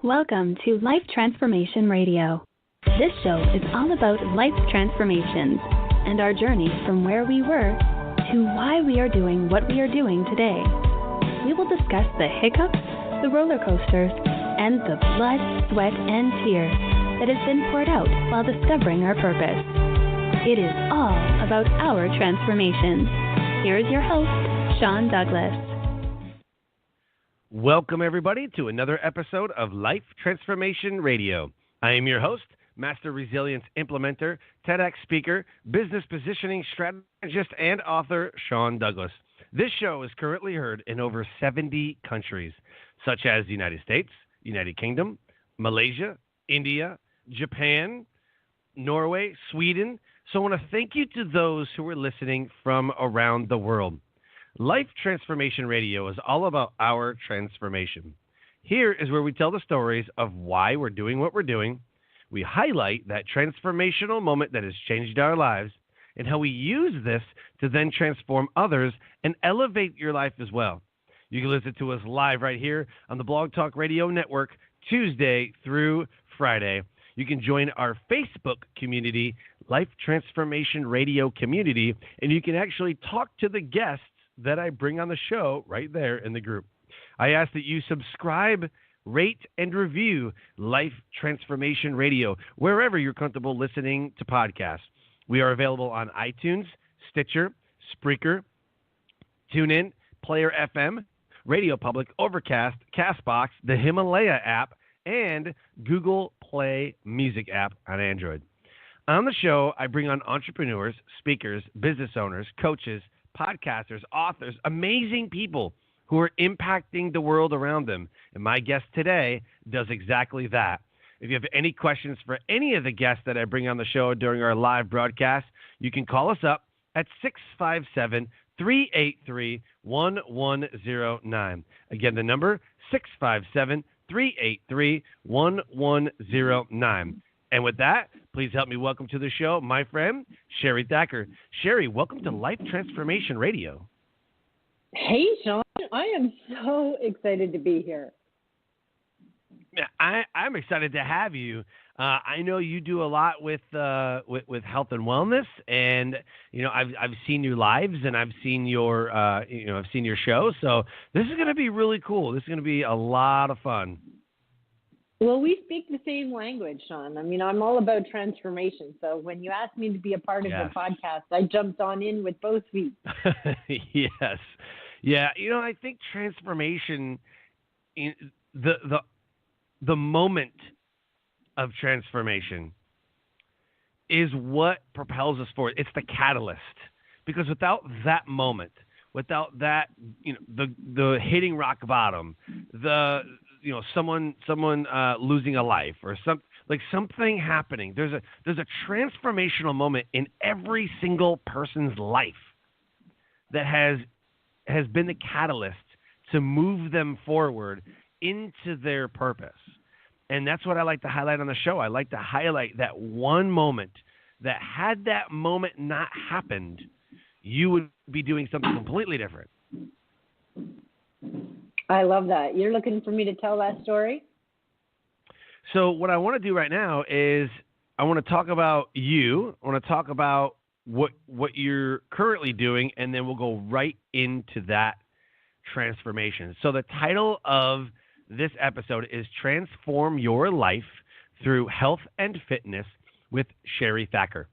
Welcome to Life Transformation Radio. This show is all about life transformations and our journey from where we were to why we are doing what we are doing today. We will discuss the hiccups, the roller coasters, and the blood, sweat, and tears that has been poured out while discovering our purpose. It is all about our transformations. Here is your host, Shawn Douglas. Welcome, everybody, to another episode of Life Transformation Radio. I am your host, Master Resilience Implementer, TEDx speaker, business positioning strategist, and author, Shawn Douglas. This show is currently heard in over 70 countries, such as the United States, United Kingdom, Malaysia, India, Japan, Norway, Sweden. So I want to thank you to those who are listening from around the world. Life Transformation Radio is all about our transformation. Here is where we tell the stories of why we're doing what we're doing. We highlight that transformational moment that has changed our lives and how we use this to then transform others and elevate your life as well. You can listen to us live right here on the Blog Talk Radio Network, Tuesday through Friday. You can join our Facebook community, Life Transformation Radio Community, and you can actually talk to the guests that I bring on the show right there in the group. I ask that you subscribe, rate, and review Life Transformation Radio wherever you're comfortable listening to podcasts. We are available on iTunes, Stitcher, Spreaker, TuneIn, Player FM, Radio Public, Overcast, Castbox, the Himalaya app, and Google Play Music app on Android. On the show, I bring on entrepreneurs, speakers, business owners, coaches, podcasters, authors, amazing people who are impacting the world around them. And my guest today does exactly that. If you have any questions for any of the guests that I bring on the show during our live broadcast, you can call us up at 657-383-1109. Again, the number 657-383-1109. And with that, please help me welcome to the show my friend, Shelly Thacker. Shelly, welcome to Life Transformation Radio. Hey, Shawn. I am so excited to be here. I'm excited to have you. I know you do a lot with health and wellness, and I've seen your lives and I've seen your I've seen your show. So this is going to be really cool. This is going to be a lot of fun. Well, we speak the same language, Shawn. I mean, I'm all about transformation. So when you asked me to be a part of the podcast, I jumped on in with both feet. Yes. Yeah. I think transformation, the moment of transformation is what propels us forward. It's the catalyst. Because without that moment, without that, the hitting rock bottom, someone losing a life or something happening. There's a transformational moment in every single person's life that has been the catalyst to move them forward into their purpose. And that's what I like to highlight on the show. I like to highlight that one moment that had that moment not happened, you would be doing something completely different. I love that. You're looking for me to tell that story? So what I want to do right now is I want to talk about you. I want to talk about what you're currently doing, and then we'll go right into that transformation. So the title of this episode is Transform Your Life Through Health and Fitness with Shelly Thacker.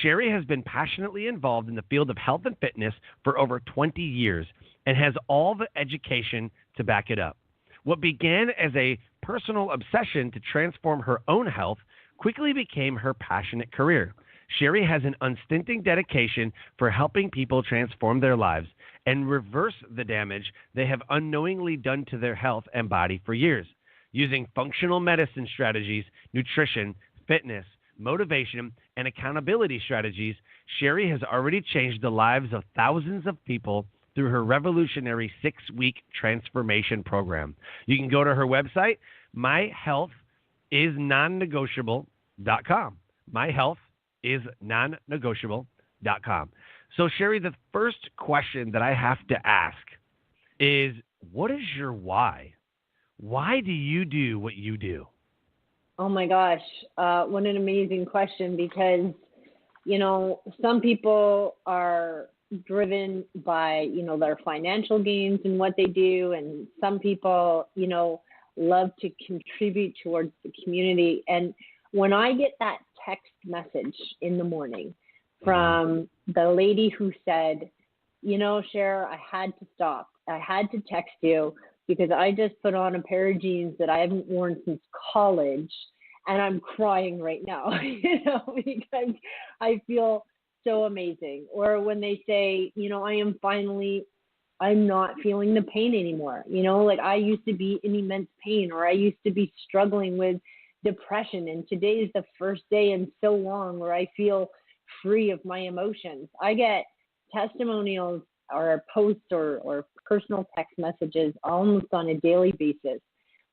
Shelly has been passionately involved in the field of health and fitness for over 20 years and has all the education to back it up. What began as a personal obsession to transform her own health quickly became her passionate career. Shelly has an unstinting dedication for helping people transform their lives and reverse the damage they have unknowingly done to their health and body for years. Using functional medicine strategies, nutrition, fitness, motivation, and accountability strategies, Shelly has already changed the lives of thousands of people through her revolutionary 6-week transformation program. You can go to her website, myhealthisnonnegotiable.com. myhealthisnonnegotiable.com. So, Shelly, the first question that I have to ask is, what is your why? Why do you do what you do? Oh my gosh, what an amazing question, because, some people are driven by, their financial gains and what they do. And some people, love to contribute towards the community. And when I get that text message in the morning from the lady who said, Cher, I had to stop. I had to text you because I just put on a pair of jeans that I haven't worn since college, and I'm crying right now, because I feel so amazing. Or when they say, I'm not feeling the pain anymore. Like I used to be in immense pain, or I used to be struggling with depression, and today is the first day in so long where I feel free of my emotions. I get testimonials or posts or personal text messages almost on a daily basis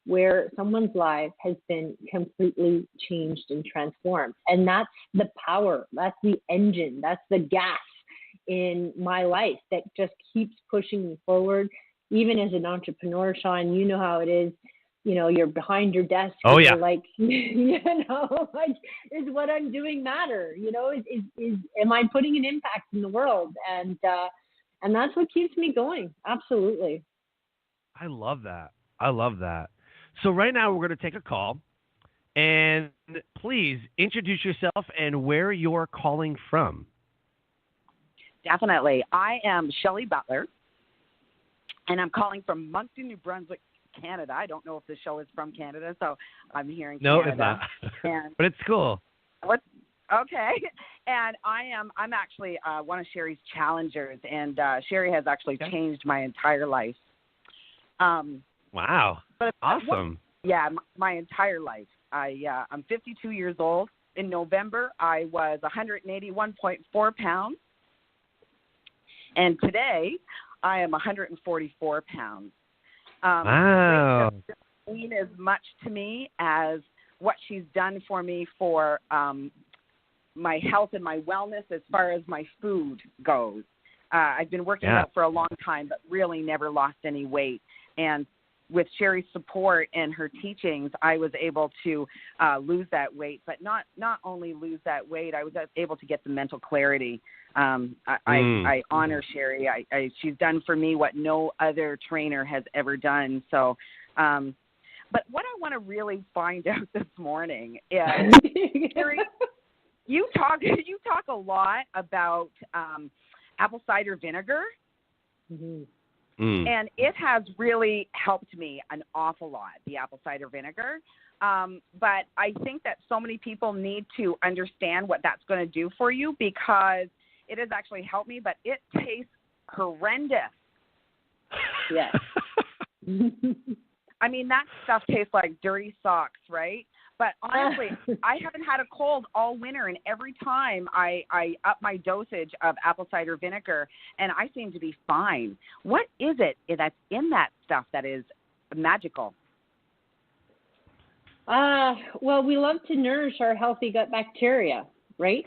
where someone's life has been completely changed and transformed. And that's the power, that's the engine, that's the gas in my life that just keeps pushing me forward. Even as an entrepreneur, Shawn, you know how it is. You're behind your desk. Oh, yeah. You're like, like, is what I'm doing matter? Am I putting an impact in the world? And that's what keeps me going. Absolutely. I love that. So right now we're going to take a call, and please introduce yourself and where you're calling from. Definitely. I am Shelly Butler, and I'm calling from Moncton, New Brunswick, Canada. I don't know if the show is from Canada, so I'm here in Canada. No, it's not. But it's cool. Okay. And I'm actually one of Sherry's challengers, and Sherry has actually changed my entire life. Wow. Awesome. My entire life. I'm 52 years old. In November, I was 181.4 pounds. And today, I am 144 pounds. Wow. It doesn't mean as much to me as what she's done for me for my health and my wellness as far as my food goes. I've been working out for a long time, but really never lost any weight. And with Sherry's support and her teachings, I was able to lose that weight, but not only lose that weight, I was able to get the mental clarity. I honor Sherry. She's done for me what no other trainer has ever done. So, but what I want to really find out this morning is, Sherry, you talk a lot about apple cider vinegar. Mm-hmm. And it has really helped me an awful lot, the apple cider vinegar. But I think that so many people need to understand what that's going to do for you, because it has actually helped me, but it tastes horrendous. Yes. I mean, that stuff tastes like dirty socks, right? But honestly, I haven't had a cold all winter, and every time I up my dosage of apple cider vinegar, and I seem to be fine. What is it that's in that stuff that is magical? Well, we love to nourish our healthy gut bacteria, right?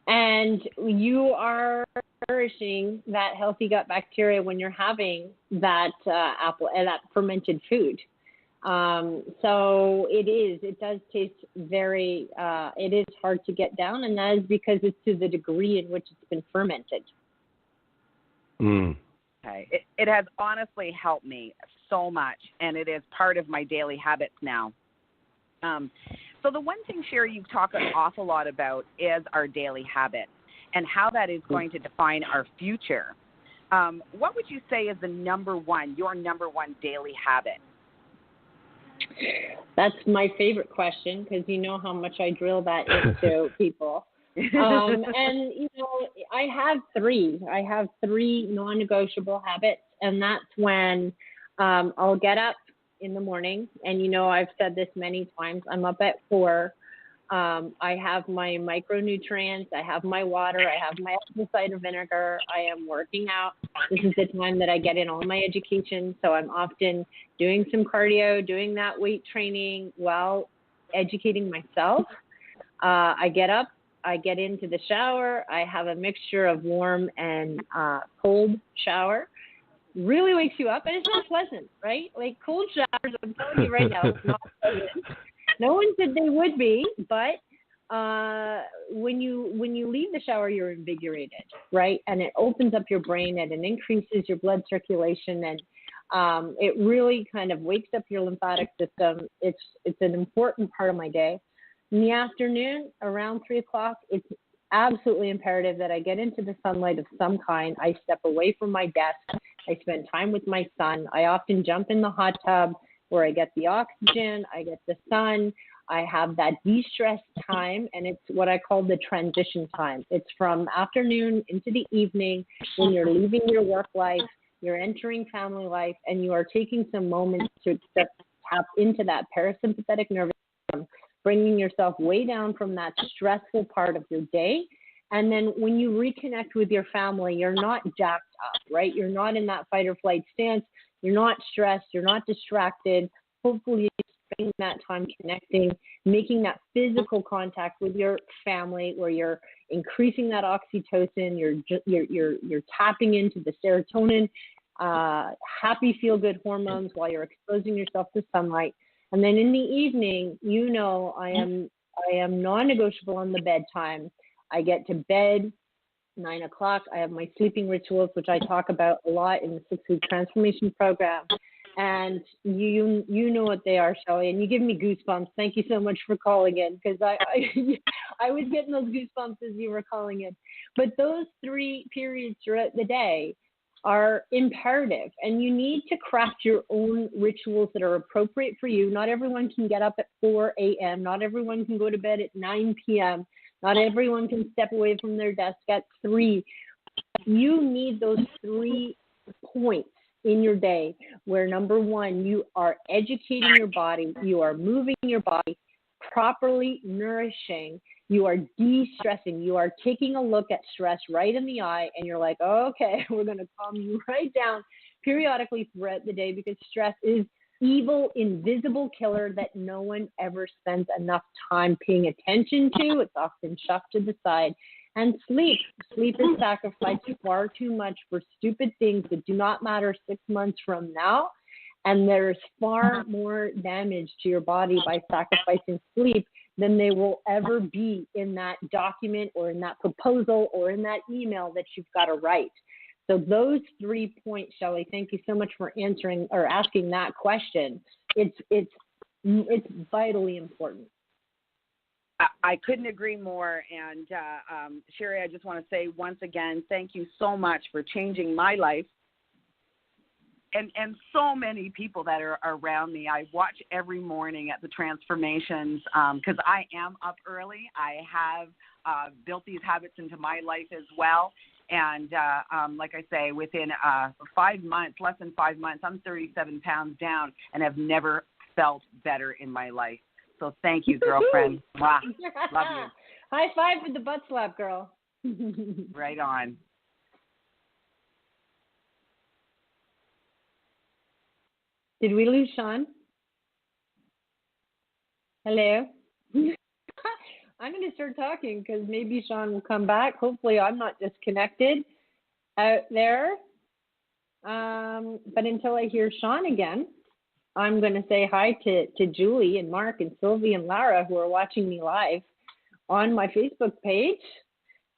And you are nourishing that healthy gut bacteria when you're having that apple and that fermented food. So it does taste very, it is hard to get down, and that is because it's to the degree in which it's been fermented. Okay. It has honestly helped me so much, and it is part of my daily habits now. So the one thing, Sherry, you talk an awful lot about is our daily habits and how that is going to define our future. What would you say is your number one daily habit? That's my favorite question, because you know how much I drill that into people. And, I have three. I have three non-negotiable habits, and that's when I'll get up in the morning, and, I've said this many times, I'm up at 4. I have my micronutrients, I have my water, I have my apple cider vinegar, I am working out. This is the time that I get in all my education, so I'm often doing some cardio, doing that weight training while educating myself. I get up, I get into the shower, I have a mixture of warm and cold shower. really wakes you up, and it's not pleasant, right? Like cold showers, I'm telling you right now, it's not pleasant. No one said they would be, but when you leave the shower, you're invigorated, right? And it opens up your brain and it increases your blood circulation, and it really kind of wakes up your lymphatic system. It's an important part of my day. In the afternoon, around 3 o'clock, it's absolutely imperative that I get into the sunlight of some kind. I step away from my desk. I spend time with my son. I often jump in the hot tub where I get the oxygen, I get the sun. I have that de-stress time, and it's what I call the transition time. It's from afternoon into the evening when you're leaving your work life, you're entering family life, and you are taking some moments to tap into that parasympathetic nervous system, bringing yourself way down from that stressful part of your day. And then when you reconnect with your family, you're not jacked up, right? You're not in that fight or flight stance. You're not stressed. You're not distracted. Hopefully, you're spending that time connecting, making that physical contact with your family, where you're increasing that oxytocin. You're tapping into the serotonin, happy feel-good hormones while you're exposing yourself to sunlight. And then in the evening, I am non-negotiable on the bedtime. I get to bed 9 o'clock. I have my sleeping rituals, which I talk about a lot in the 6-week transformation program. And you know what they are, Shelly, and you give me goosebumps. Thank you so much for calling in, because I was getting those goosebumps as you were calling in. But those 3 periods throughout the day are imperative, and you need to craft your own rituals that are appropriate for you. Not everyone can get up at 4 a.m. Not everyone can go to bed at 9 p.m. Not everyone can step away from their desk at 3. You need those 3 points in your day where, number 1, you are educating your body, you are moving your body, properly nourishing, you are de-stressing, you are taking a look at stress right in the eye, and you're like, okay, we're going to calm you right down periodically throughout the day, because stress is evil, invisible killer that no one ever spends enough time paying attention to. It's often shoved to the side. And sleep is sacrificed far too much for stupid things that do not matter 6 months from now. And there's far more damage to your body by sacrificing sleep than there will ever be in that document or in that proposal or in that email that you've got to write. So those 3 points, Shelly, thank you so much for answering or asking that question. It's vitally important. I couldn't agree more. And Sherry, I just want to say once again, thank you so much for changing my life. And so many people that are around me. I watch every morning at the transformations because I am up early. I have built these habits into my life as well. And like I say, within 5 months, less than 5 months, I'm 37 pounds down and have never felt better in my life. So thank you, girlfriend. Wow. Love you. High five with the butt slap, girl. Right on. Did we lose Shawn? Hello? I'm going to start talking because maybe Shawn will come back. Hopefully I'm not disconnected out there. But until I hear Shawn again, I'm going to say hi to Julie and Mark and Sylvie and Lara, who are watching me live on my Facebook page.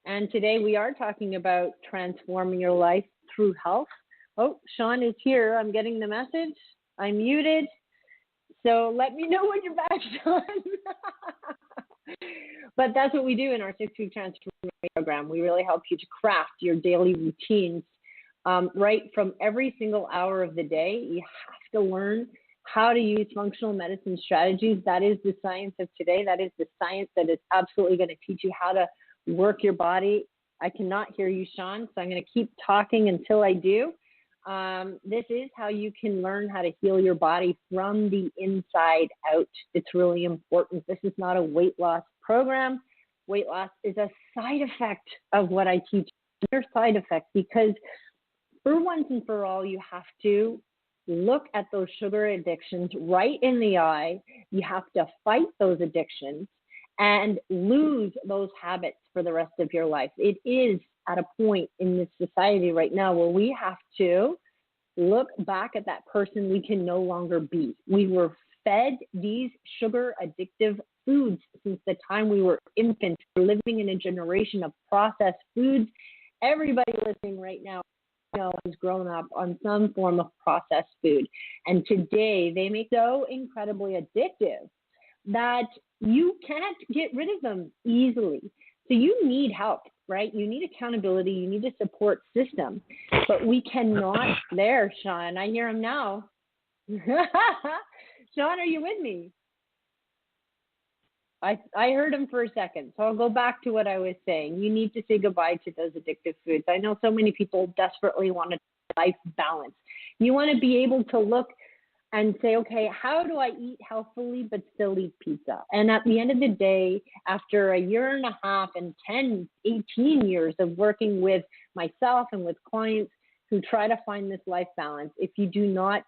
And today we are talking about transforming your life through health. Oh, Shawn is here. I'm getting the message. I'm muted. So let me know when you're back, Shawn. But that's what we do in our 6-week transformation program. We really help you to craft your daily routines right from every single hour of the day. You have to learn how to use functional medicine strategies. That is the science of today. That is the science that is absolutely going to teach you how to work your body. I cannot hear you, Shawn, so I'm going to keep talking until I do. This is how you can learn how to heal your body from the inside out. It's really important. This is not a weight loss program. Weight loss is a side effect of what I teach. They're side effects because for once and for all, you have to look at those sugar addictions right in the eye. You have to fight those addictions and lose those habits for the rest of your life. It is at a point in this society right now where we have to look back at that person we can no longer be. We were fed these sugar addictive foods since the time we were infants. We're living in a generation of processed foods. Everybody listening right now has grown up on some form of processed food. And today they make so incredibly addictive that you can't get rid of them easily. So you need help, right? You need accountability. You need a support system. But we cannot. There, Shawn. I hear him now. Shawn, are you with me? I heard him for a second. So I'll go back to what I was saying. You need to say goodbye to those addictive foods. I know so many people desperately want a life balance. You want to be able to look and say, okay, how do I eat healthfully but still eat pizza? And at the end of the day, after a year and a half and 10, 18 years of working with myself and with clients who try to find this life balance, if you do not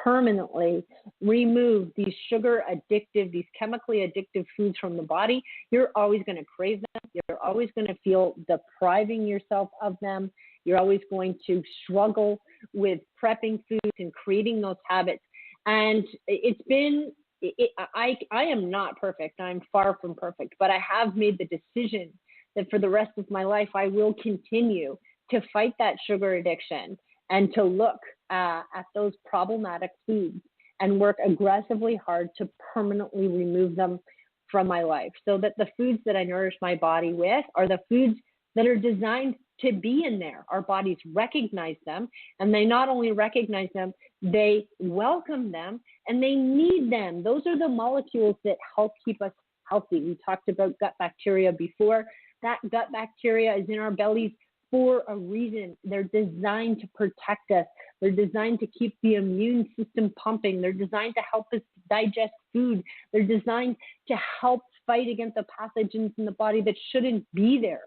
permanently remove these sugar addictive, these chemically addictive foods from the body, you're always going to crave them. You're always going to feel depriving yourself of them. You're always going to struggle with prepping foods and creating those habits. And I am not perfect. I'm far from perfect, but I have made the decision that for the rest of my life, I will continue to fight that sugar addiction and to look at those problematic foods and work aggressively hard to permanently remove them from my life, so that the foods that I nourish my body with are the foods that are designed to be in there. Our bodies recognize them, and they not only recognize them, they welcome them, and they need them. Those are the molecules that help keep us healthy. We talked about gut bacteria before. That gut bacteria is in our bellies for a reason. They're designed to protect us. They're designed to keep the immune system pumping. They're designed to help us digest food. They're designed to help fight against the pathogens in the body that shouldn't be there.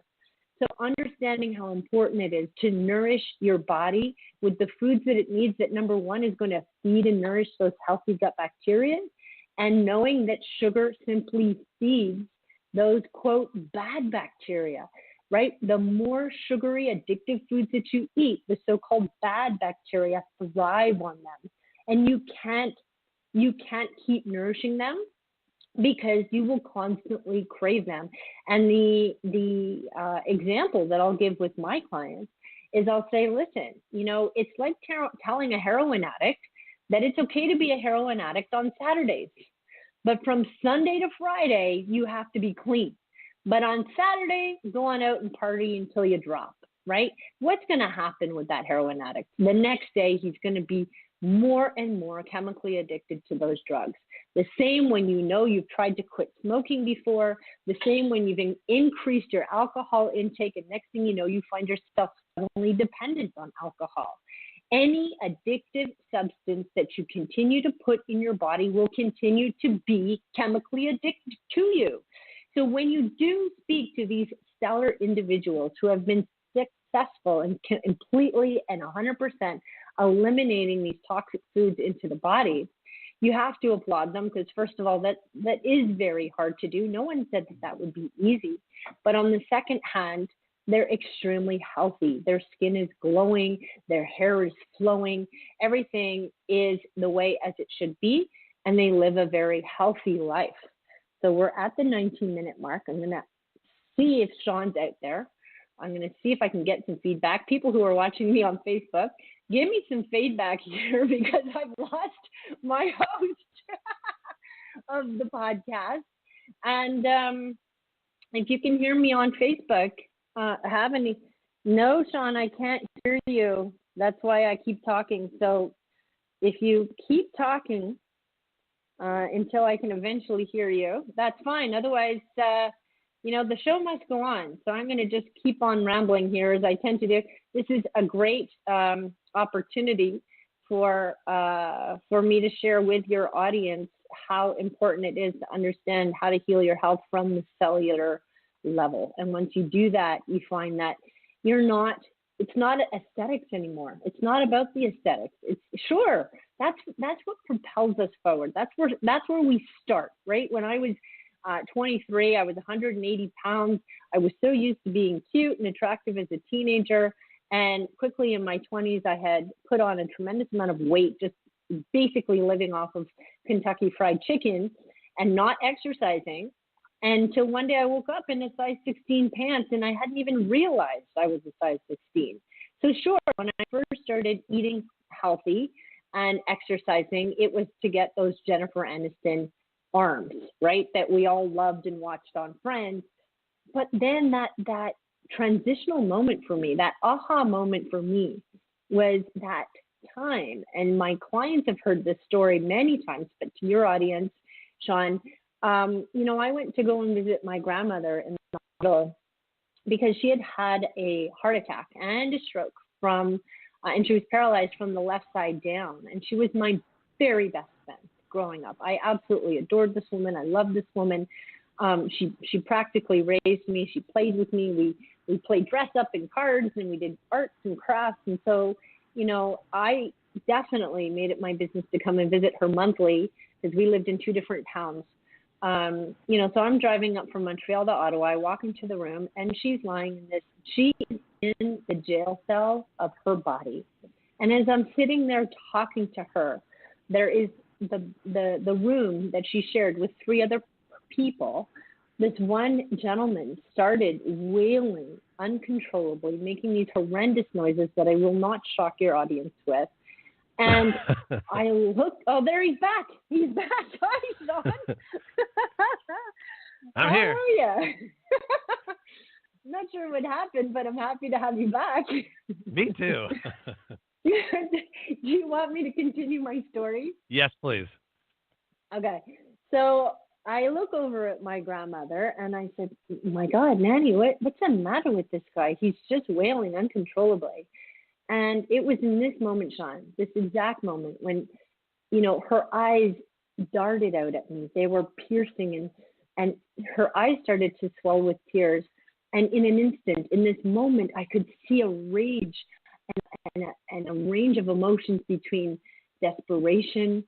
So understanding how important it is to nourish your body with the foods that it needs, that number one is going to feed and nourish those healthy gut bacteria, and knowing that sugar simply feeds those, quote, bad bacteria, right? The more sugary, addictive foods that you eat, the so-called bad bacteria thrive on them. And you can't keep nourishing them, because you will constantly crave them. And the example that I'll give with my clients is I'll say, listen, it's like telling a heroin addict that it's okay to be a heroin addict on Saturdays. But from Sunday to Friday, you have to be clean. But on Saturday, go on out and party until you drop, right? What's going to happen with that heroin addict? The next day, he's going to be more and more chemically addicted to those drugs. The same when you've tried to quit smoking before, the same when you've increased your alcohol intake, and next thing you know, you find yourself suddenly dependent on alcohol. Any addictive substance that you continue to put in your body will continue to be chemically addicted to you. So when you do speak to these stellar individuals who have been successful and completely and 100% eliminating these toxic foods into the body, you have to applaud them, because first of all, that is very hard to do. No one said that would be easy. But on the second hand, they're extremely healthy. Their skin is glowing. Their hair is flowing. Everything is the way as it should be, and they live a very healthy life. So we're at the 19-minute mark. I'm going to see if Shawn's out there. I'm going to see if I can get some feedback. People who are watching me on Facebook, give me some feedback here, because I've lost my host of the podcast. And if you can hear me on Facebook, no, Shawn, I can't hear you. That's why I keep talking. So if you keep talking until I can eventually hear you, that's fine. Otherwise, the show must go on. So I'm going to just keep on rambling here, as I tend to do. This is a great opportunity for me to share with your audience how important it is to understand how to heal your health from the cellular level. And once you do that, you find that it's not aesthetics anymore. It's not about the aesthetics. It's sure, that's what propels us forward. That's where we start, right? When I was 23, I was 180 pounds. I was so used to being cute and attractive as a teenager. And quickly in my 20s, I had put on a tremendous amount of weight, just basically living off of Kentucky Fried Chicken and not exercising. Until one day I woke up in a size 16 pants, and I hadn't even realized I was a size 16. So sure, when I first started eating healthy and exercising, it was to get those Jennifer Aniston arms, right, that we all loved and watched on Friends. But then that transitional moment for me, that aha moment for me, was that time. And my clients have heard this story many times, but to your audience, Shawn, I went to go and visit my grandmother in the hospital because she had a heart attack and a stroke and she was paralyzed from the left side down. And she was my very best friend growing up. I absolutely adored this woman. I loved this woman. She practically raised me. She played with me. We played dress up and cards, and we did arts and crafts. And so, I definitely made it my business to come and visit her monthly because we lived in two different towns. So I'm driving up from Montreal to Ottawa. I walk into the room, and she's lying she is in the jail cell of her body. And as I'm sitting there talking to her, there is the room that she shared with three other people. This one gentleman started wailing uncontrollably, making these horrendous noises that I will not shock your audience with. And I looked, there he's back. He's back. Hi, Shawn. I'm here. How are you? Not sure what happened, but I'm happy to have you back. Me too. Do you want me to continue my story? Yes, please. Okay. So I look over at my grandmother and I said, my God, Nanny, what's the matter with this guy? He's just wailing uncontrollably. And it was in this moment, Shawn, this exact moment when, her eyes darted out at me. They were piercing and her eyes started to swell with tears. And in an instant, in this moment, I could see a rage and a range of emotions between desperation,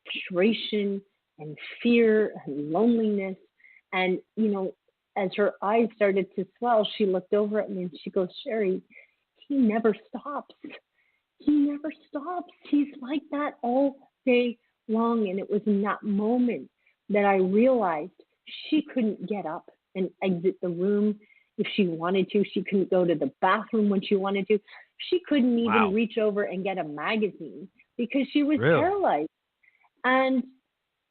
frustration, and fear and loneliness. And, as her eyes started to swell, she looked over at me and she goes, Sherry, he never stops. He never stops. He's like that all day long. And it was in that moment that I realized she couldn't get up and exit the room if she wanted to. She couldn't go to the bathroom when she wanted to. She couldn't even reach over and get a magazine because she was paralyzed. And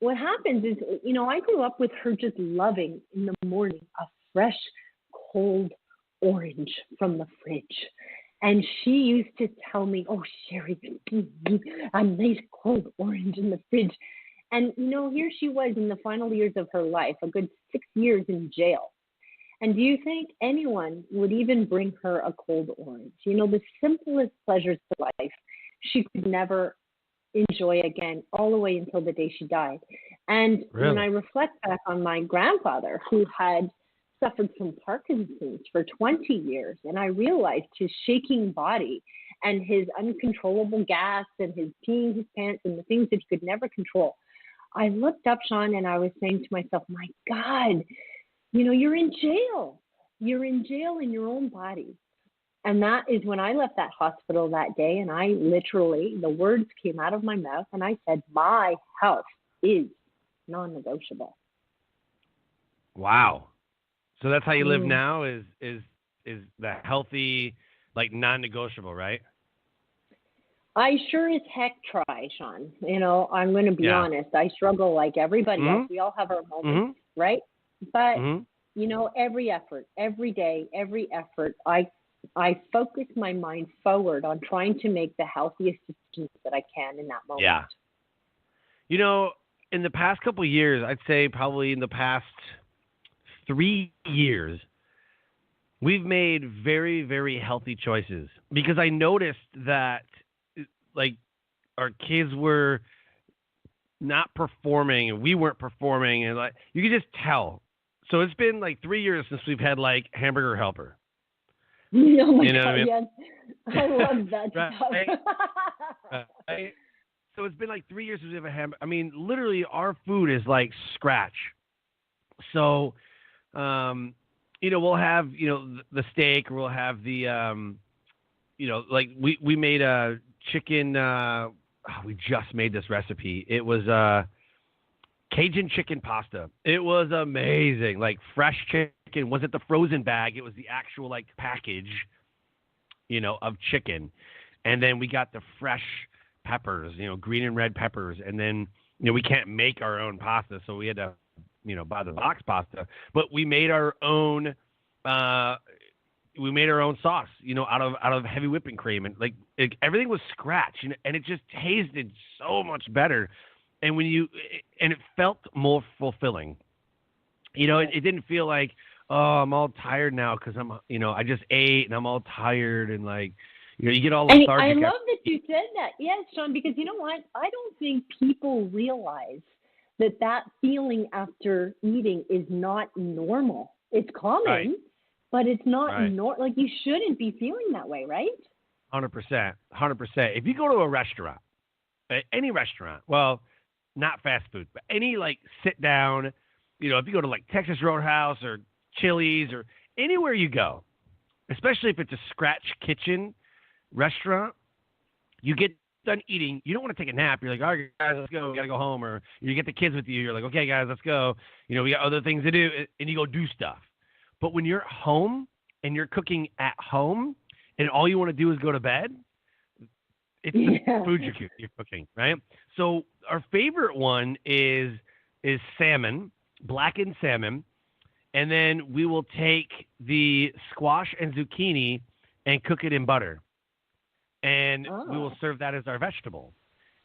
what happens is, I grew up with her just loving in the morning a fresh, cold orange from the fridge. And she used to tell me, oh, Sherry, a nice cold orange in the fridge. And, here she was in the final years of her life, a good 6 years in jail. And do you think anyone would even bring her a cold orange? The simplest pleasures of life she could never enjoy again, all the way until the day she died. And when I reflect back on my grandfather, who had suffered from Parkinson's for 20 years, and I realized his shaking body and his uncontrollable gas and his peeing his pants and the things that he could never control, I looked up, Shawn, and I was saying to myself, my God, you're in jail. You're in jail in your own body. And that is when I left that hospital that day, and I literally, the words came out of my mouth, and I said, my health is non-negotiable. Wow. So that's how you live now is the healthy, like non-negotiable, right? I sure as heck try, Shawn. I'm going to be honest. I struggle like everybody else. We all have our moments, right? But, every effort, every day, every effort, I focus my mind forward on trying to make the healthiest decisions that I can in that moment. Yeah. In the past couple of years, I'd say probably in the past 3 years, we've made very, very healthy choices because I noticed that our kids were not performing and we weren't performing, and you could just tell. So it's been 3 years since we've had Hamburger Helper. Oh my God, what I mean? yes. I love that stuff. Right? So it's been 3 years since we have a hamburger. I mean, literally our food is scratch. So, we'll have, the steak, or we'll have the like we made a chicken. We just made this recipe. It was Cajun chicken pasta. It was amazing. Like fresh chicken. Wasn't the frozen bag. It was the actual like package, of chicken. And then we got the fresh peppers, green and red peppers. And then, we can't make our own pasta. So we had to, buy the box pasta. But we made our own sauce, out of heavy whipping cream. And like everything was scratch. And it just tasted so much better. And it felt more fulfilling. It didn't feel like, oh, I'm all tired now because I just ate and I'm all tired and like, you get all lethargic. I love that you said that. Yes, Shawn, because you know what? I don't think people realize that feeling after eating is not normal. It's common, right. But it's not right. like you shouldn't be feeling that way, right? 100%. If you go to a restaurant, any restaurant, well, not fast food, but any like sit down, if you go to like Texas Roadhouse or Chili's or anywhere you go, especially if it's a scratch kitchen restaurant, you get done eating, you don't want to take a nap. You're like, all right, guys, let's go. We got to go home. Or you get the kids with you. You're like, okay, guys, let's go. We got other things to do. And you go do stuff. But when you're home and you're cooking at home and all you want to do is go to bed, it's the food you're cooking, right? So our favorite one is salmon, blackened salmon. And then we will take the squash and zucchini and cook it in butter. And we will serve that as our vegetable.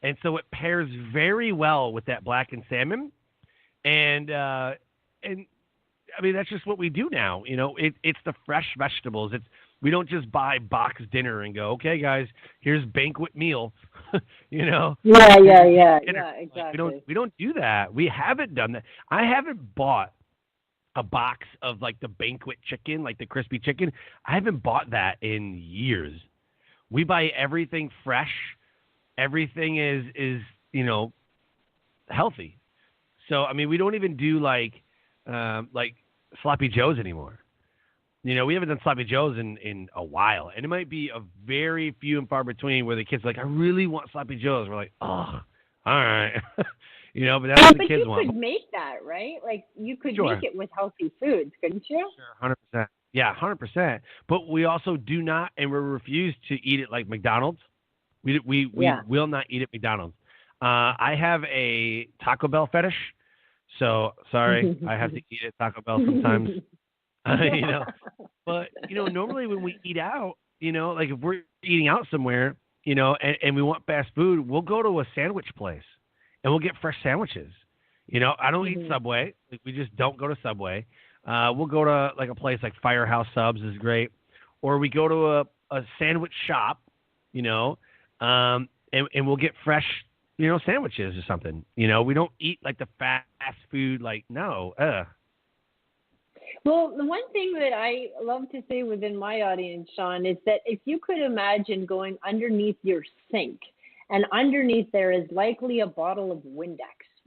And so it pairs very well with that blackened salmon. And I mean, that's just what we do now. It's the fresh vegetables. We don't just buy box dinner and go, okay, guys, here's banquet meal, Yeah, exactly. Like, we don't do that. We haven't done that. I haven't bought a box of like the banquet chicken, like the crispy chicken. I haven't bought that in years. We buy everything fresh. Everything is healthy. So, I mean, we don't even do like sloppy joes anymore. We haven't done sloppy joes in a while. And it might be a very few and far between where the kids are like, I really want sloppy joes. We're like, oh, all right. But that's what the kids want. But you could make that, right? Like you could Sure. make it with healthy foods, couldn't you? Sure, 100%. Yeah, 100%. But we also do not, and we refuse to eat it like McDonald's. We will not eat at McDonald's. I have a Taco Bell fetish, so sorry, I have to eat at Taco Bell sometimes. But normally when we eat out, like if we're eating out somewhere, and we want fast food, we'll go to a sandwich place, and we'll get fresh sandwiches. I don't eat Subway. Like, we just don't go to Subway. We'll go to like a place like Firehouse Subs is great, or we go to a sandwich shop, and we'll get fresh, sandwiches or something. We don't eat like the fast food. Like no. Well, the one thing that I love to say within my audience, Shawn, is that if you could imagine going underneath your sink, and underneath there is likely a bottle of Windex,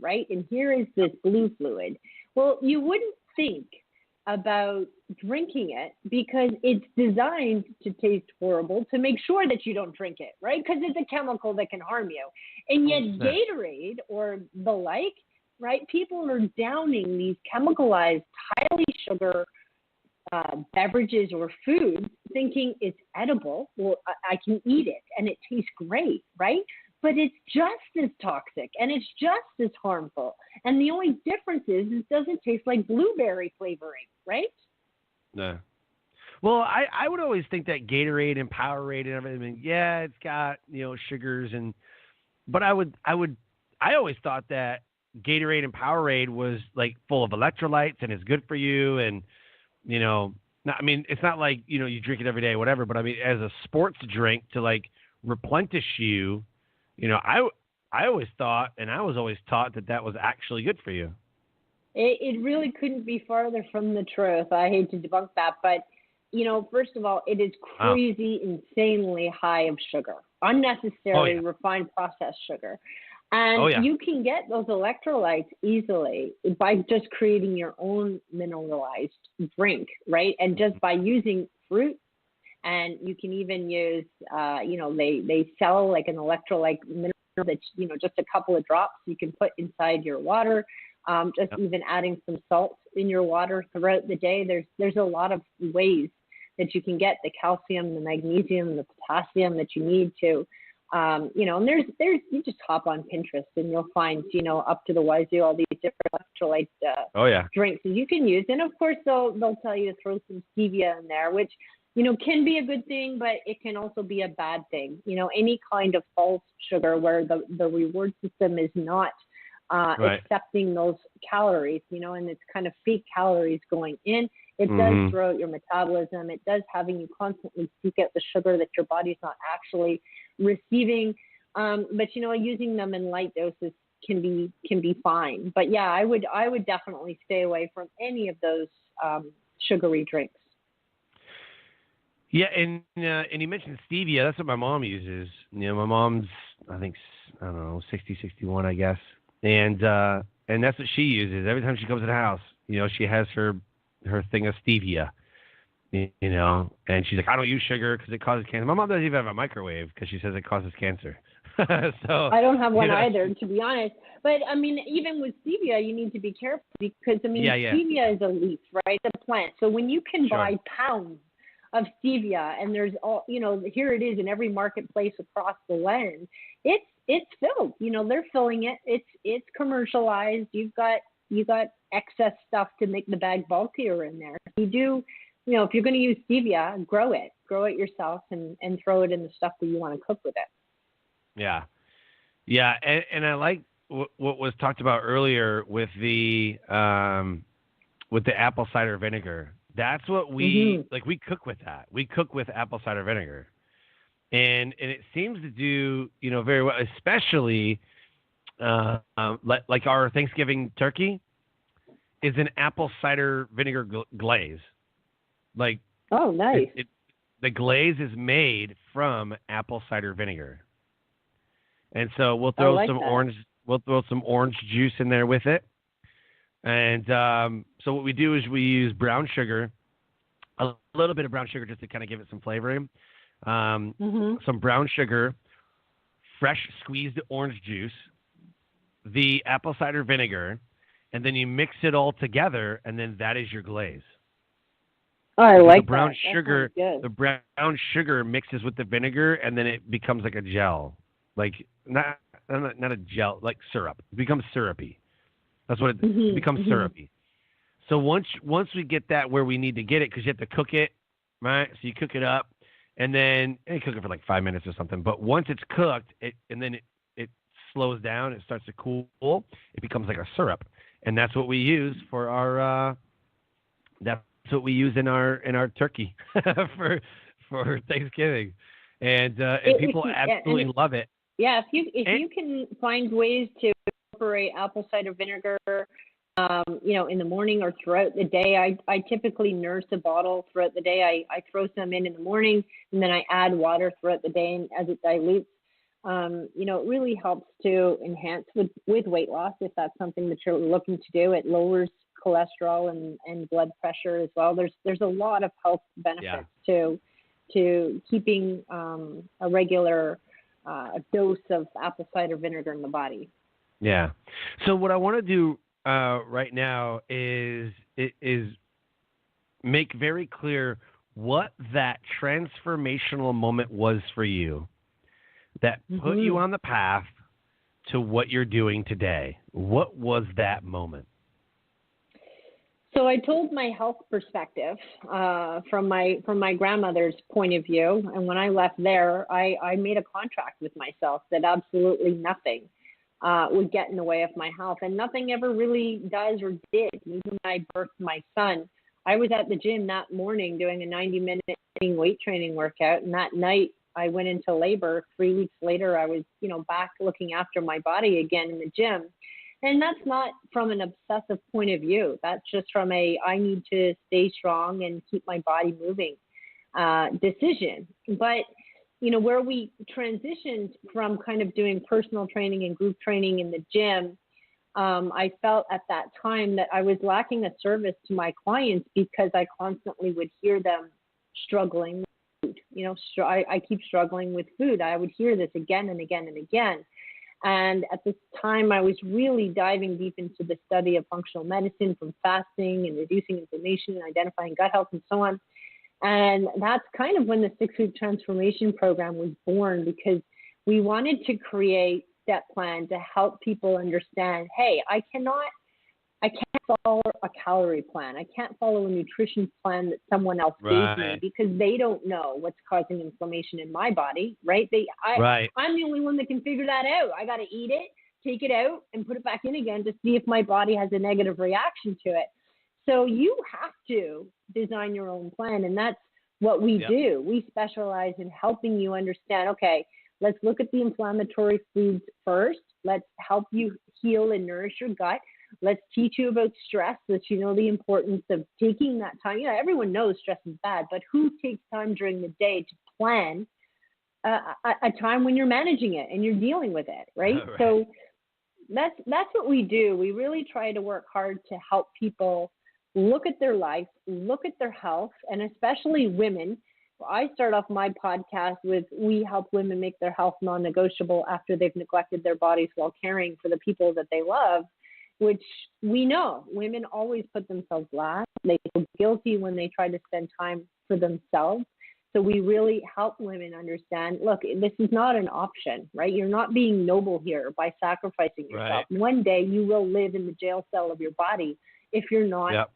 right? And here is this blue fluid. Well, you wouldn't think about drinking it because it's designed to taste horrible to make sure that you don't drink it, right? Because it's a chemical that can harm you. And yet Gatorade or the like, right? People are downing these chemicalized, highly sugar beverages or foods thinking it's edible. Well, I can eat it and it tastes great, right? But it's just as toxic and it's just as harmful. And the only difference is it doesn't taste like blueberry flavoring, right? No. Well, I would always think that Gatorade and Powerade and everything, yeah, it's got, sugars but I always thought that Gatorade and Powerade was like full of electrolytes and it's good for you. And, it's not like, you drink it every day or whatever, but I mean, as a sports drink to like replenish you, I always thought, and I was always taught that was actually good for you. It really couldn't be farther from the truth. I hate to debunk that, but, first of all, it is crazy, insanely high of sugar, unnecessary refined processed sugar. And you can get those electrolytes easily by just creating your own mineralized drink, right? And just by using fruit And you can even use, they sell like an electrolyte mineral that, just a couple of drops you can put inside your water. Even adding some salt in your water throughout the day. There's a lot of ways that you can get the calcium, the magnesium, the potassium that you need to, and there's you just hop on Pinterest and you'll find, up to the wazoo, all these different electrolyte drinks that you can use. And of course, they'll tell you to throw some stevia in there, which, can be a good thing, but it can also be a bad thing. Any kind of false sugar where the reward system is not accepting those calories, and it's kind of fake calories going in. It does throw out your metabolism. It does having you constantly seek out the sugar that your body's not actually receiving. But using them in light doses can be fine. But yeah, I would definitely stay away from any of those sugary drinks. Yeah, and you mentioned stevia. That's what my mom uses. My mom's, I think, 60, 61, I guess. And that's what she uses. Every time she comes to the house, she has her thing of stevia, and she's like, I don't use sugar because it causes cancer. My mom doesn't even have a microwave because she says it causes cancer. So I don't have one either, to be honest. But, even with stevia, you need to be careful because, stevia is a leaf, right? It's a plant. So when you can buy pounds of stevia, and there's all, here it is in every marketplace across the land, it's filled, they're filling it. It's commercialized. You got excess stuff to make the bag bulkier in there. You do, if you're going to use stevia, grow it yourself and throw it in the stuff that you want to cook with it. Yeah. Yeah. And I like what was talked about earlier with the apple cider vinegar. That's what we like. We cook with that. We cook with apple cider vinegar, and it seems to do very well, especially like our Thanksgiving turkey is an apple cider vinegar glaze. Like, oh, nice. The glaze is made from apple cider vinegar, and so we'll throw some orange juice in there with it. And so what we do is we use brown sugar, a little bit of brown sugar just to kind of give it some flavoring. Some brown sugar, fresh squeezed orange juice, the apple cider vinegar, and then you mix it all together, and then that is your glaze. Oh, I like the brown that. sugar. That the brown sugar mixes with the vinegar, and then it becomes like a gel, like not a gel, like syrup. It becomes syrupy. That's what it becomes syrupy. So once we get that where we need to get it, because you have to cook it, right? So you cook it up, and then you cook it for like 5 minutes or something. But once it's cooked, it slows down. It starts to cool. It becomes like a syrup, and that's what we use for our. That's what we use in our turkey for Thanksgiving, and people absolutely love it. Yeah, if you can find ways to incorporate apple cider vinegar, in the morning or throughout the day. I typically nurse a bottle throughout the day. I throw some in the morning, and then I add water throughout the day, and as it dilutes, it really helps to enhance with weight loss if that's something that you're looking to do. It lowers cholesterol and blood pressure as well. There's a lot of health benefits to keeping a regular dose of apple cider vinegar in the body. Yeah. So what I want to do right now is make very clear what that transformational moment was for you that put you on the path to what you're doing today. What was that moment? So I told my health perspective from my grandmother's point of view, and when I left there, I made a contract with myself that absolutely nothing would get in the way of my health, and nothing ever really does or did. Even when I birthed my son, I was at the gym that morning doing a 90-minute weight training workout, and that night I went into labor. 3 weeks later, I was back looking after my body again in the gym. And that's not from an obsessive point of view. That's just from I need to stay strong and keep my body moving decision. But, where we transitioned from kind of doing personal training and group training in the gym, I felt at that time that I was lacking a service to my clients because I constantly would hear them struggling with food. I keep struggling with food. I would hear this again and again and again. And at this time, I was really diving deep into the study of functional medicine, from fasting and reducing inflammation and identifying gut health and so on. And that's kind of when the 6-week transformation program was born, because we wanted to create step plan to help people understand, hey, I can't follow a calorie plan. I can't follow a nutrition plan that someone else gave me, because they don't know what's causing inflammation in my body, right? I'm the only one that can figure that out. I got to eat it, take it out, and put it back in again to see if my body has a negative reaction to it. So you have to design your own plan, and that's what we do. We specialize in helping you understand, okay, let's look at the inflammatory foods first. Let's help you heal and nourish your gut. Let's teach you about stress, so that you know the importance of taking that time. Everyone knows stress is bad, but who takes time during the day to plan a time when you're managing it and you're dealing with it, right? So that's what we do. We really try to work hard to help people look at their life, look at their health, and especially women. I start off my podcast with, we help women make their health non-negotiable after they've neglected their bodies while caring for the people that they love, which we know women always put themselves last. They feel guilty when they try to spend time for themselves. So we really help women understand, look, this is not an option, right? You're not being noble here by sacrificing yourself. One day you will live in the jail cell of your body if you're not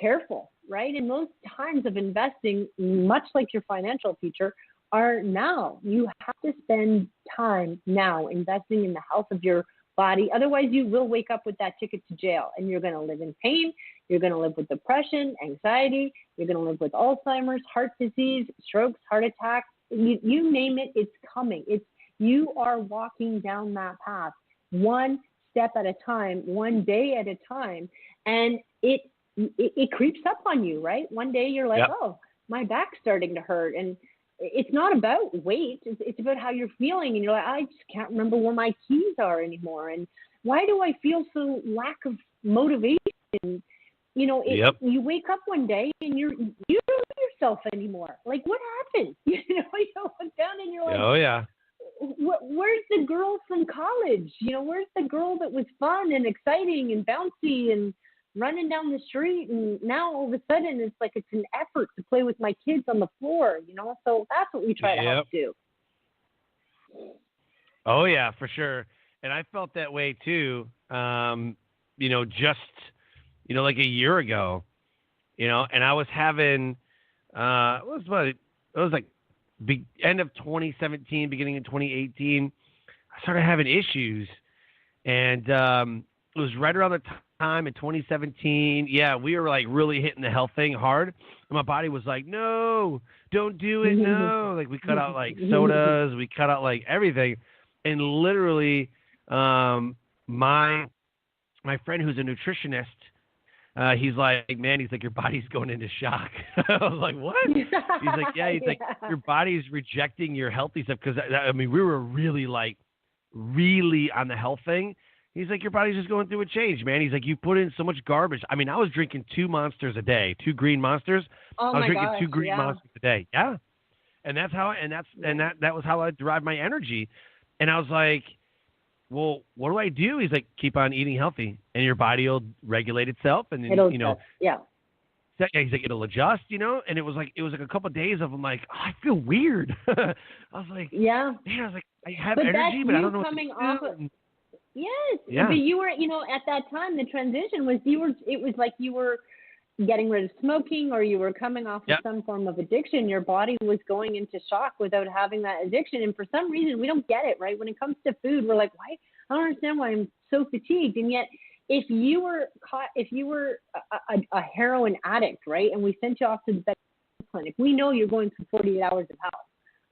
careful, right? And those times of investing, much like your financial future, are now. You have to spend time now investing in the health of your body. Otherwise, you will wake up with that ticket to jail, and you're going to live in pain. You're going to live with depression, anxiety. You're going to live with Alzheimer's, heart disease, strokes, heart attacks. You name it, it's coming. You are walking down that path one step at a time, one day at a time, and it creeps up on you, right? One day you're like, oh, my back's starting to hurt, and it's not about weight. It's about how you're feeling. And you're like, I just can't remember where my keys are anymore. And why do I feel so lack of motivation? You wake up one day and you don't know yourself anymore. Like, what happened? You look down and you're like, where's the girl from college? Where's the girl that was fun and exciting and bouncy and running down the street, and now all of a sudden it's like it's an effort to play with my kids on the floor, So that's what we try to help do. Oh yeah, for sure. And I felt that way too. Just like a year ago, and I was having it was like end of 2017, beginning of 2018. I started having issues, and it was right around the time in 2017. Yeah, we were like really hitting the health thing hard. And my body was like, no, don't do it. No. Like we cut out like sodas. We cut out like everything. And literally my friend who's a nutritionist, he's like, your body's going into shock. I was like, what? He's like, yeah. He's like, your body's rejecting your healthy stuff. Because, we were really on the health thing. He's like, your body's just going through a change, man. He's like, you put in so much garbage. I was drinking 2 Monsters a day, 2 green Monsters. Oh I was drinking gosh, 2 green Monsters a day. Yeah. And that was how I derived my energy. And I was like, well, what do I do? He's like, keep on eating healthy and your body will regulate itself. And then, he's like, it'll adjust, and it was like a couple of days of, I'm like, oh, I feel weird. I was like, man, I have energy, but I don't know what to do. Yes, but you were, at that time, the transition was it was like you were getting rid of smoking, or you were coming off of some form of addiction. Your body was going into shock without having that addiction. And for some reason, we don't get it, right? When it comes to food, we're like, why? I don't understand why I'm so fatigued. And yet, if you were a heroin addict, right, and we sent you off to the clinic, we know you're going through 48 hours of hell.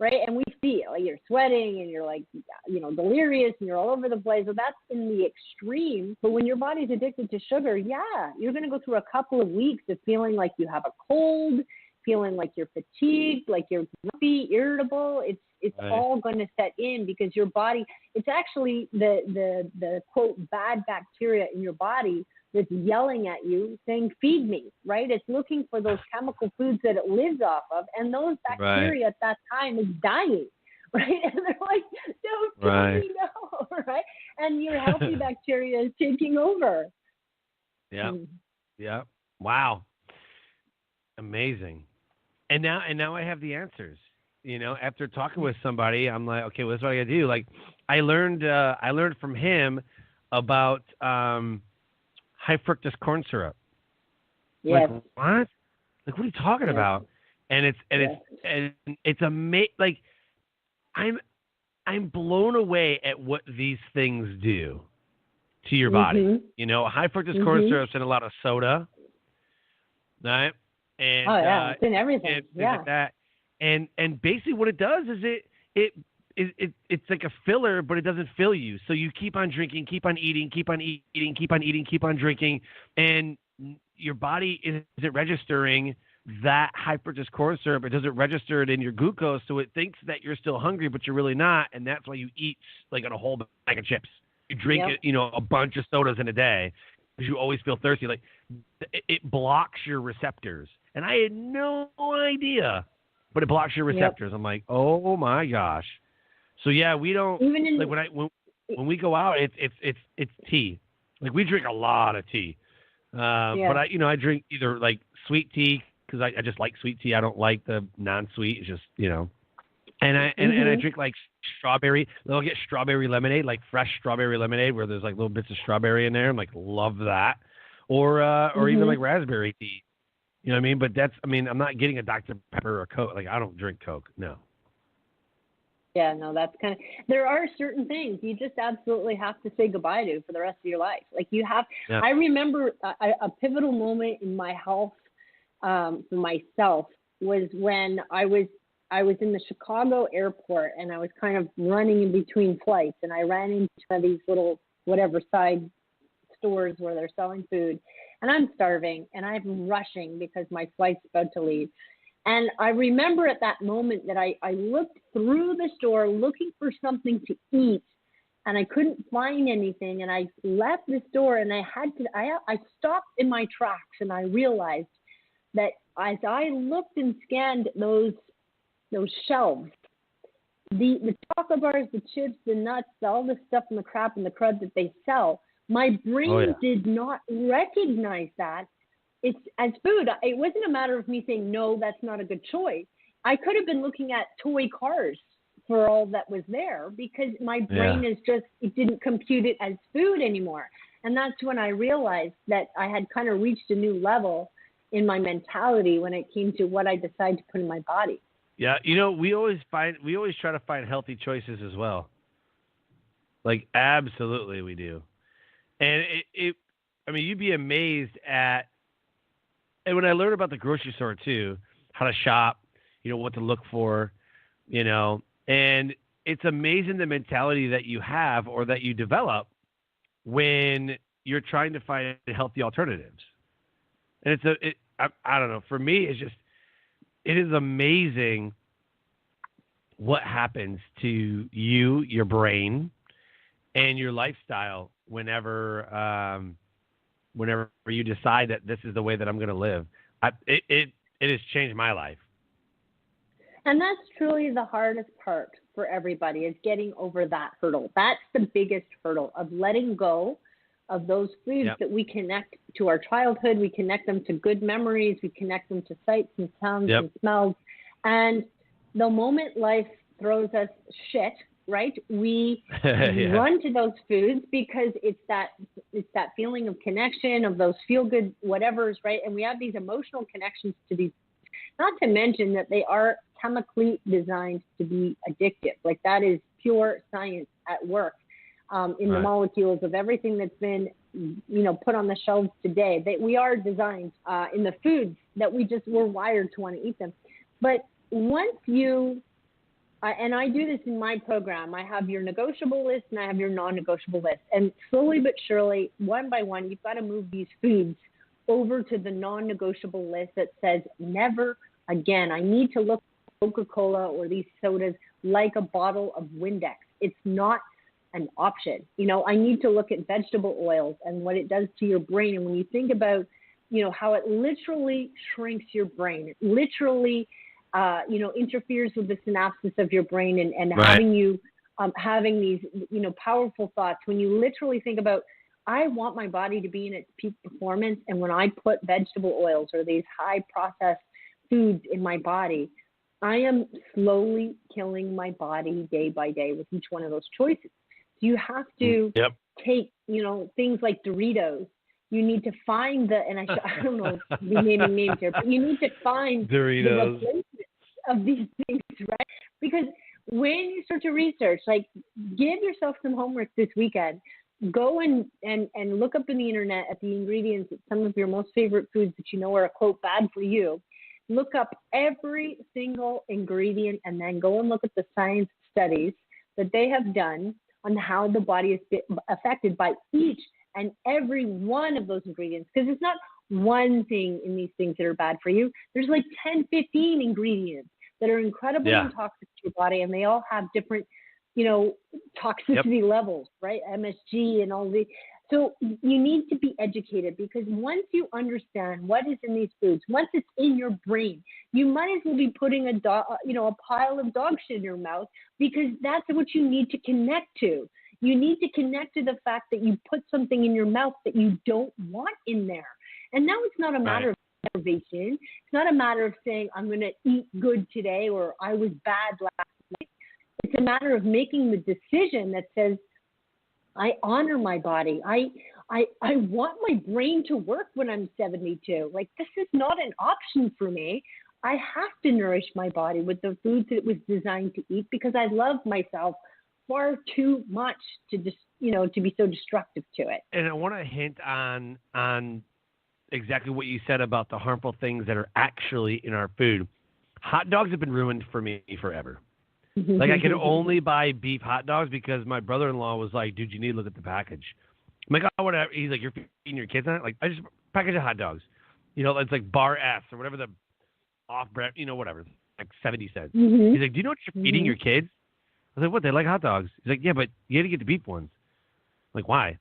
Right. And we see it, like you're sweating and you're like, delirious and you're all over the place. So that's in the extreme. But when your body's addicted to sugar, you're going to go through a couple of weeks of feeling like you have a cold, feeling like you're fatigued, like you're grumpy, irritable. It's all going to set in because your body, it's actually the quote, bad bacteria in your body that's yelling at you saying, feed me, right? It's looking for those chemical foods that it lives off of. And those bacteria at that time is dying, right? And they're like, don't kill me, no, right? And your healthy bacteria is taking over. Yeah. Yeah. Wow. Amazing. And now I have the answers. You know, after talking with somebody, I'm like, okay, well, this is what I got to do. Like, I learned from him about high fructose corn syrup. Yes. Like, what? Like, what are you talking about? And it's amazing. Like, I'm blown away at what these things do to your body. You know, high fructose corn syrup's in a lot of soda, right? And it's in everything. Like that. And basically what it does is it's like a filler, but it doesn't fill you. So you keep on drinking, keep on eating, keep on eating, keep on eating, keep on drinking, and your body isn't registering that high fructose corn syrup. It doesn't register it in your glucose, so it thinks that you're still hungry, but you're really not, and that's why you eat like a whole bag of chips. You drink a bunch of sodas in a day because you always feel thirsty. Like, it blocks your receptors, and I had no idea, but it blocks your receptors. I'm like, oh my gosh. So yeah, we don't when we go out, it's tea. Like, we drink a lot of tea, but I drink either like sweet tea because I just like sweet tea. I don't like the non-sweet. It's just and I drink like strawberry. They'll get strawberry lemonade, like fresh strawberry lemonade, where there's like little bits of strawberry in there. I'm like, love that, or even like raspberry tea. You know what I mean? But I'm not getting a Dr. Pepper or Coke. Like, I don't drink Coke. No. Yeah, no, that's kind of, there are certain things you just absolutely have to say goodbye to for the rest of your life. Like, you have, I remember a pivotal moment in my health for myself was when I was in the Chicago airport, and I was kind of running in between flights, and I ran into these little whatever side stores where they're selling food, and I'm starving, and I'm rushing because my flight's about to leave. And I remember at that moment that I looked through the store looking for something to eat, and I couldn't find anything, and I left the store, and I stopped in my tracks, and I realized that as I looked and scanned those shelves, the chocolate bars, the chips, the nuts, all the stuff and the crap and the crud that they sell, my brain did not recognize that it's as food. It wasn't a matter of me saying, no, that's not a good choice. I could have been looking at toy cars for all that was there, because my brain it didn't compute it as food anymore. And that's when I realized that I had kind of reached a new level in my mentality when it came to what I decide to put in my body. Yeah, we always try to find healthy choices as well. Like, absolutely we do. And you'd be amazed at, and when I learned about the grocery store too, how to shop, what to look for, and it's amazing the mentality that you have or that you develop when you're trying to find healthy alternatives. And I don't know, for me, it is amazing what happens to you, your brain, and your lifestyle whenever you decide that this is the way that I'm going to live. It has changed my life. And that's truly the hardest part for everybody, is getting over that hurdle. That's the biggest hurdle, of letting go of those foods that we connect to our childhood. We connect them to good memories. We connect them to sights and sounds and smells. And the moment life throws us shit, right, we run to those foods because it's that feeling of connection, of those feel-good whatevers, right? And we have these emotional connections to these, not to mention that they are chemically designed to be addictive. Like, that is pure science at work in the molecules of everything that's been, put on the shelves today. We are designed in the foods that we're wired to want to eat them. But once and I do this in my program, I have your negotiable list and I have your non-negotiable list. And slowly but surely, one by one, you've got to move these foods over to the non-negotiable list that says, never again. I need to look at Coca-Cola or these sodas like a bottle of Windex. It's not an option. You know, I need to look at vegetable oils and what it does to your brain. And when you think about, you know, how it literally shrinks your brain, it literally, you know, interferes with the synapses of your brain and right. having you having these, you know, powerful thoughts. When you literally think about, I want my body to be in its peak performance, and when I put vegetable oils or these high processed foods in my body, I am slowly killing my body day by day with each one of those choices. So you have to take, you know, things like Doritos. You need to find and I don't know if we're naming names here, but you need to find Doritos. the replacement of these things, right? Because when you start to research, like, give yourself some homework this weekend. Go and look up in the internet at the ingredients of some of your most favorite foods that you know are, quote, bad for you. Look up every single ingredient and then go and look at the science studies that they have done on how the body is affected by each and every one of those ingredients. Because it's not one thing in these things that are bad for you. There's like 10, 15 ingredients that are incredibly toxic to your body, and they all have different, you know, toxicity levels, right? MSG and all these. So you need to be educated, because once you understand what is in these foods, once it's in your brain, you might as well be putting a pile of dog shit in your mouth, because that's what you need to connect to. You need to connect to the fact that you put something in your mouth that you don't want in there. And now it's not a matter of deprivation. It's not a matter of saying, I'm going to eat good today, or I was bad last night. It's a matter of making the decision that says, I honor my body. I want my brain to work when I'm 72. Like, this is not an option for me. I have to nourish my body with the foods that it was designed to eat, because I love myself far too much to just, to be so destructive to it. And I want to hint on exactly what you said about the harmful things that are actually in our food. Hot dogs have been ruined for me forever. Like, I could only buy beef hot dogs because my brother-in-law was like, dude, you need to look at the package. I'm like, oh, whatever. He's like, you're feeding your kids on it? Like, I just package of hot dogs. It's like bar S or whatever the off-brand, whatever, like 70 cents. He's like, do you know what you're feeding your kids? I was like, what? They like hot dogs. He's like, yeah, but you got to get the beef ones. I'm like, why?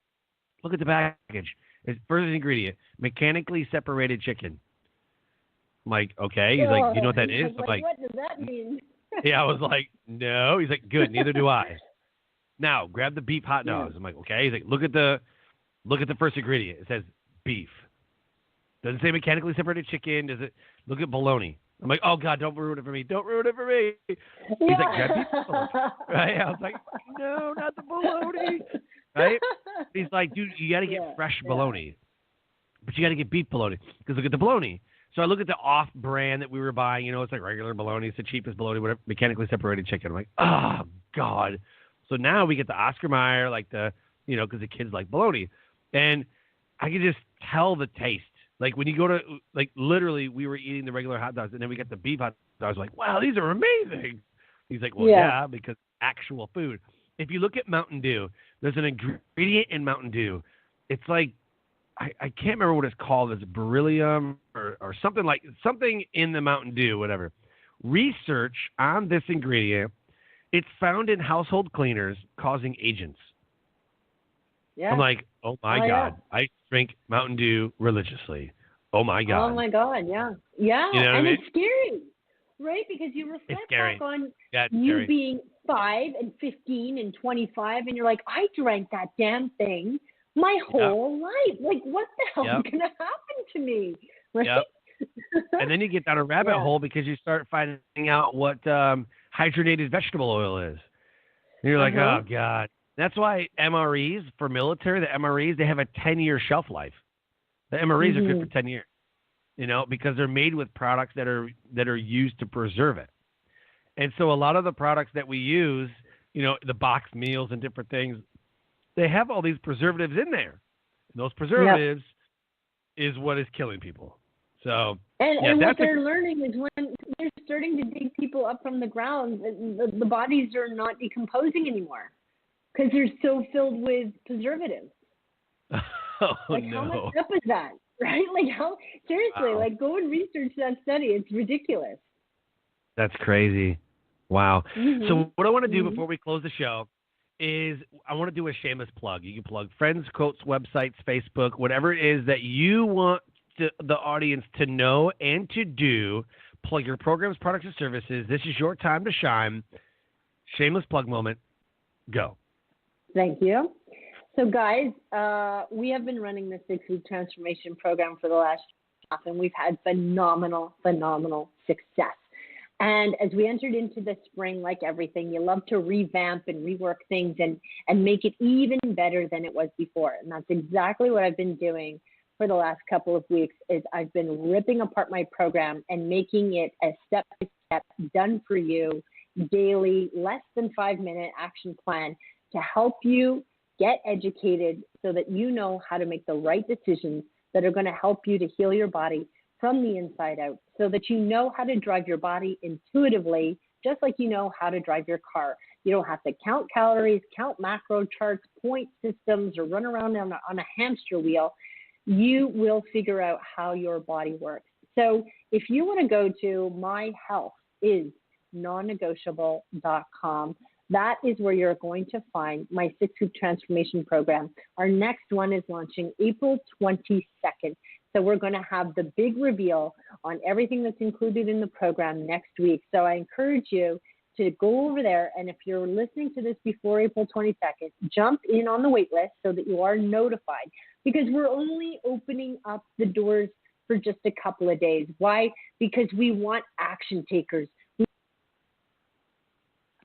Look at the package. It's first ingredient, mechanically separated chicken. I'm like, okay. He's like, do you know what that is? I'm like, what does that mean? Yeah, I was like, no. He's like, good, neither do I. Now, grab the beef hot dogs. I'm like, okay. He's like, look at the first ingredient. It says beef. Doesn't say mechanically separated chicken. Does it? Look at bologna. I'm like, oh, God, don't ruin it for me. Don't ruin it for me. He's like, grab beef bologna. Right? I was like, no, not the bologna. Right? He's like, dude, you got to get fresh bologna. But you got to get beef bologna. Because look at the bologna. So I look at the off-brand that we were buying. It's like regular bologna. It's the cheapest bologna, whatever, mechanically separated chicken. I'm like, oh, God. So now we get the Oscar Mayer, like because the kids like bologna. And I can just tell the taste. Like, when you go to, like, literally, we were eating the regular hot dogs, and then we got the beef hot dogs. Like, wow, these are amazing. He's like, well, yeah, because actual food. If you look at Mountain Dew, there's an ingredient in Mountain Dew. It's like, I can't remember what it's called. It's beryllium or something in the Mountain Dew, whatever. Research on this ingredient. It's found in household cleaners, causing agents. Yeah. I'm like, oh my God. Yeah. I drink Mountain Dew religiously. Oh my God. Oh my God. Yeah. Yeah. And it's scary, right? Because you reflect back on you being 5 and 15 and 25, and you're like, I drank that damn thing my whole life. Like, what the hell is going to happen to me? Right? Yep. And then you get down a rabbit hole because you start finding out what hydrogenated vegetable oil is. And you're like, oh, God. That's why MREs for military, the MREs, they have a 10-year shelf life. The MREs are good for 10 years, because they're made with products that are used to preserve it. And so a lot of the products that we use, the boxed meals and different things, they have all these preservatives in there. And those preservatives is what is killing people. So, and what they're learning is when they're starting to dig people up from the ground, the bodies are not decomposing anymore because they're so filled with preservatives. Oh, like, no. How messed up is that? Right? Like, seriously, like, go and research that study. It's ridiculous. That's crazy. Wow. So what I want to do before we close the show is I want to do a shameless plug. You can plug friends, quotes, websites, Facebook, whatever it is that you want the audience to know and to do. Plug your programs, products, and services. This is your time to shine. Shameless plug moment. Go. Thank you. So, guys, we have been running the 6-week transformation program for the last year, and we've had phenomenal success. And as we entered into the spring, like everything, you love to revamp and rework things and make it even better than it was before. And that's exactly what I've been doing for the last couple of weeks. Is I've been ripping apart my program and making it a step-by-step, done for you, daily, less than 5-minute action plan to help you get educated so that you know how to make the right decisions that are going to help you to heal your body from the inside out, so that you know how to drive your body intuitively, just like you know how to drive your car. You don't have to count calories, count macro charts, point systems, or run around on a hamster wheel. You will figure out how your body works. So if you want to go to myhealthisnonnegotiable.com, that is where you're going to find my 6-week transformation program. Our next one is launching April 22nd. So we're going to have the big reveal on everything that's included in the program next week. So I encourage you to go over there. And if you're listening to this before April 22nd, jump in on the wait list so that you are notified, because we're only opening up the doors for just a couple of days. Why? Because we want action takers.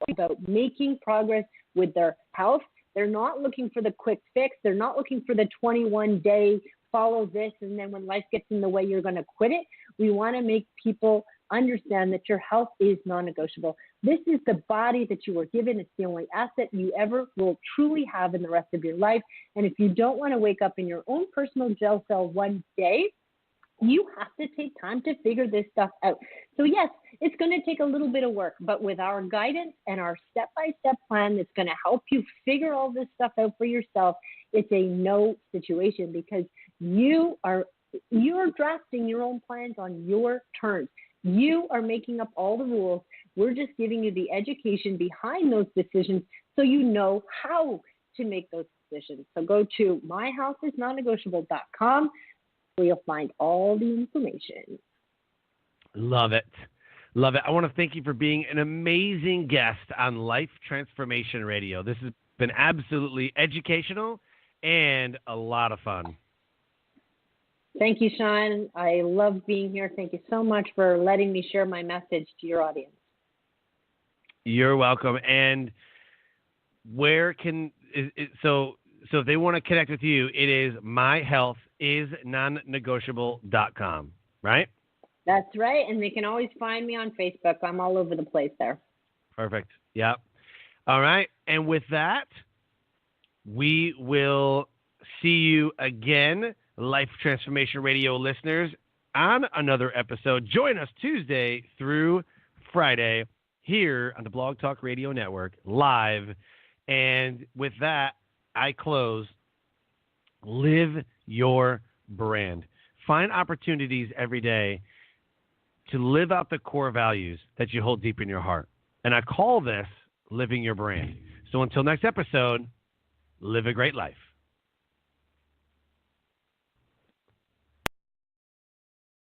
About making progress with their health. They're not looking for the quick fix. They're not looking for the 21-day follow this, and then when life gets in the way, you're going to quit it. We want to make people understand that your health is non-negotiable. This is the body that you were given. It's the only asset you ever will truly have in the rest of your life. And if you don't want to wake up in your own personal jail cell one day, you have to take time to figure this stuff out. So yes, it's going to take a little bit of work, but with our guidance and our step-by-step plan that's going to help you figure all this stuff out for yourself, it's a no situation, because you're drafting your own plans on your terms. You are making up all the rules. We're just giving you the education behind those decisions so you know how to make those decisions. So go to myhealthisnonnegotiable.com where you'll find all the information. Love it. Love it. I want to thank you for being an amazing guest on Life Transformation Radio. This has been absolutely educational and a lot of fun. Thank you, Shawn. I love being here. Thank you so much for letting me share my message to your audience. You're welcome. And where so if they want to connect with you, it is myhealthisnonnegotiable.com, right? That's right. And they can always find me on Facebook. I'm all over the place there. Perfect. Yep. All right. And with that, we will see you again, Life Transformation Radio listeners, on another episode. Join us Tuesday through Friday here on the Blog Talk Radio Network live. And with that, I close. Live your brand. Find opportunities every day to live out the core values that you hold deep in your heart. And I call this living your brand. So until next episode, live a great life.